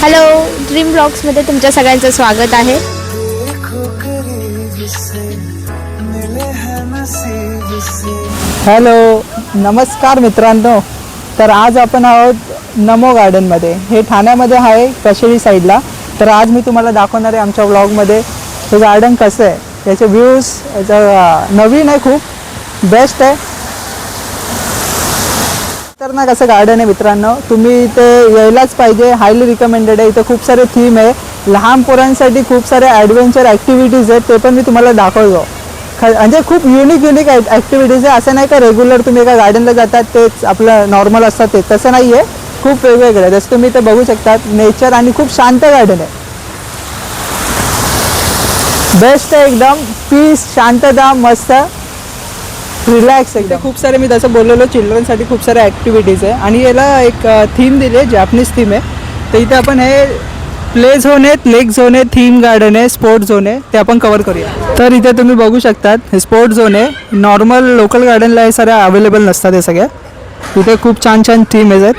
Hello, dream ब्लॉग्समध्ये तुमच्या सगळ्यांचं स्वागत आहे. हॅलो, नमस्कार मित्रांनो. तर आज आपण आहोत नमो गार्डनमध्ये. हे ठाण्यामध्ये आहे, कशेळी साईडला. तर आज मी तुम्हाला दाखवणार आहे आमच्या व्लॉगमध्ये हे गार्डन कसं आहे, त्याचे व्ह्यूज. याचं नवीन आहे, खूप बेस्ट आहे. तर ना कसं गार्डन आहे मित्रांनो, तुम्ही इथे यायलाच पाहिजे. हायली रिकमेंडेड आहे. इथे खूप सारे थीम आहे. लहान पोरांसाठी खूप सारे ॲडव्हेंचर ॲक्टिव्हिटीज आहेत, ते पण मी तुम्हाला दाखवतो. म्हणजे खूप युनिक ॲक्टिव्हिटीज आहे. असं नाही का रेग्युलर तुम्ही एका गार्डनला जातात तेच आपलं नॉर्मल असतात ते, तसं नाही आहे. खूप वेगवेगळं आहे. जसं तुम्ही इथे बघू शकतात, नेचर आणि खूप शांत गार्डन आहे. बेस्ट आहे, एकदम पीस, शांतता, मस्त रिलॅक्स एकदम. खूप सारे मी जसं बोललेलो चिल्ड्रनसाठी खूप सारे ॲक्टिव्हिटीज आहे. आणि याला एक थीम दिली आहे, जॅपनीज थीम आहे. तर इथे आपण हे प्ले झोन आहेत, लेक झोन आहे, थीम गार्डन आहे, स्पोर्ट झोन आहे, ते आपण कवर करूया. तर इथे तुम्ही बघू शकतात, हे स्पोर्ट झोन आहे. नॉर्मल लोकल गार्डनला हे साऱ्या अवेलेबल नसतात हे सगळ्या. इथे खूप छान छान थीम्स आहेत.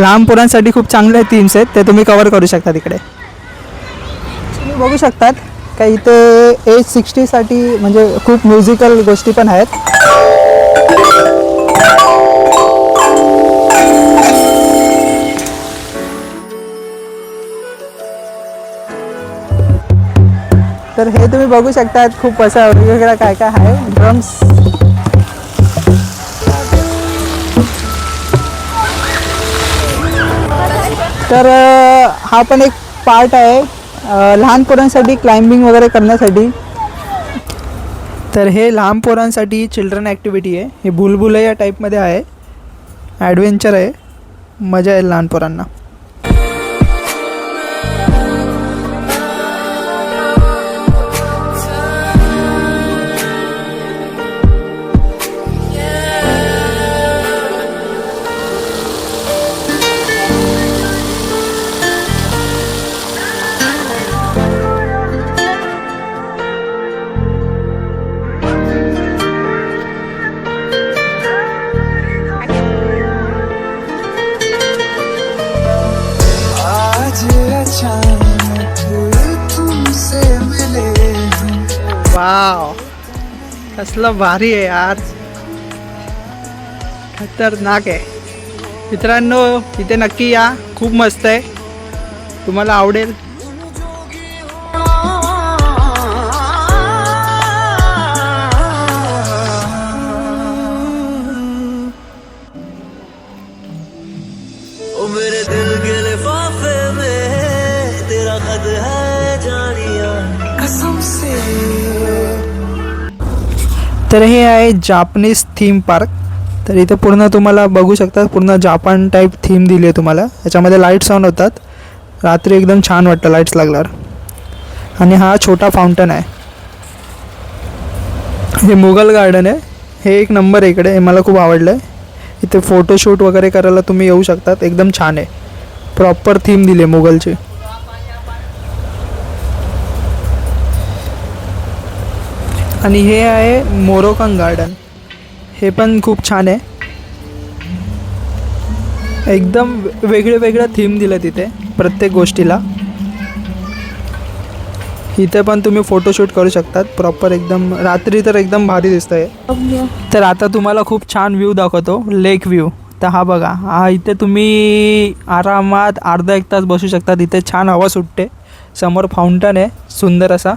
लहान पोरांसाठी खूप चांगले थीम्स आहेत, ते तुम्ही कवर करू शकता तिकडे. तुम्ही बघू शकतात का इथे एज 60साठी म्हणजे खूप म्युझिकल गोष्टी पण आहेत. तर हे तुम्ही बघू शकतात, खूप असं वेगवेगळं काय काय आहे. ड्रम्स. तर हा पण एक पार्ट आहे लहान पोरांसाठी क्लाइम्बिंग वगैरे करण्यासाठी. तर हे लहान पोरांसाठी चिल्ड्रन ॲक्टिव्हिटी आहे. हे भुलभुलैया टाईपमध्ये आहे, ॲडव्हेंचर आहे, मजा येईल लहान पोरांना. वाव, कसलं भारी आहे यार, खतरनाक आहे. मित्रांनो इथे नक्की या, खूप मस्त आहे, तुम्हाला आवडेल. मेरे दिल के लिफाफे में तेरा खत है जानिया कसम से. तर हे आहे जापनीज थीम पार्क. तर इथे पूर्ण तुम्हाला बघू शकता, पूर्ण जापान टाईप थीम दिली आहे तुम्हाला. याच्यामध्ये लाईट्स ऑन होतात, रात्री एकदम छान वाटतं लाईट्स लागल्यावर. आणि हा छोटा फाउंटन आहे. हे मुघल गार्डन आहे, हे एक नंबर आहे इकडे, हे मला खूप आवडलं आहे. इथे फोटोशूट वगैरे करायला तुम्ही येऊ शकतात, एकदम छान आहे. प्रॉपर थीम दिली आहे मुघलची. आणि हे आहे मोरोकन गार्डन, हे पण खूप छान आहे. एकदम वेगळं थीम दिलं तिथे प्रत्येक गोष्टीला. इथे पण तुम्ही फोटोशूट करू शकतात प्रॉपर, एकदम रात्री तर एकदम भारी दिसतंय. तर आता तुम्हाला खूप छान व्ह्यू दाखवतो, लेक व्ह्यू. तर हा बघा, हा इथे तुम्ही आरामात अर्धा एक तास बसू शकतात. इथे छान हवा सुटते, समोर फाउंटन आहे सुंदर असा,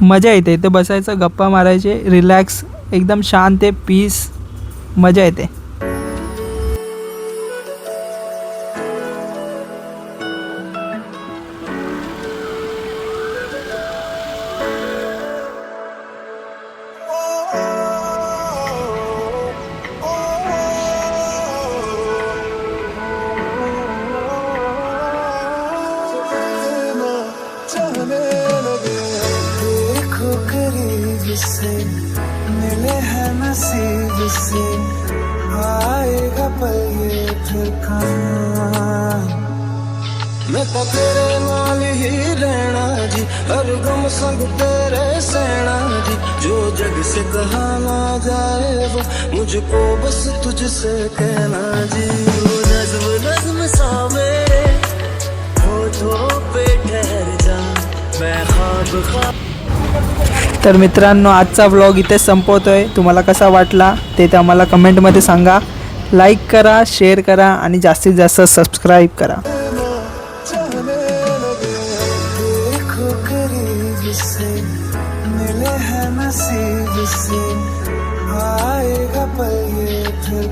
मजा येते इथे बसायचं, गप्पा मारायचे, रिलॅक्स, एकदम शांत आहे, पीस, मजा येते. मिले हैं नसीब से आएगा पल ये ठिकाना. मैं तो तेरे नाल ही रहना जी, हर गम संग तेरे सहना जी. जो जग से कहा ना जाए वो मुझको बस तुझसे कहना जी. वो नज़्म नज़्म सा मेरे तर मित्रांनो, आजचा व्लॉग इथेच संपवतोय. तुम्हाला कसा वाटला ते आम्हाला कमेंटमध्ये सांगा. लाईक करा, शेअर करा आणि जास्तीत जास्त सबस्क्राईब करा. देखो करीब से मिले हैं नसीब से आएगा पल ये फिर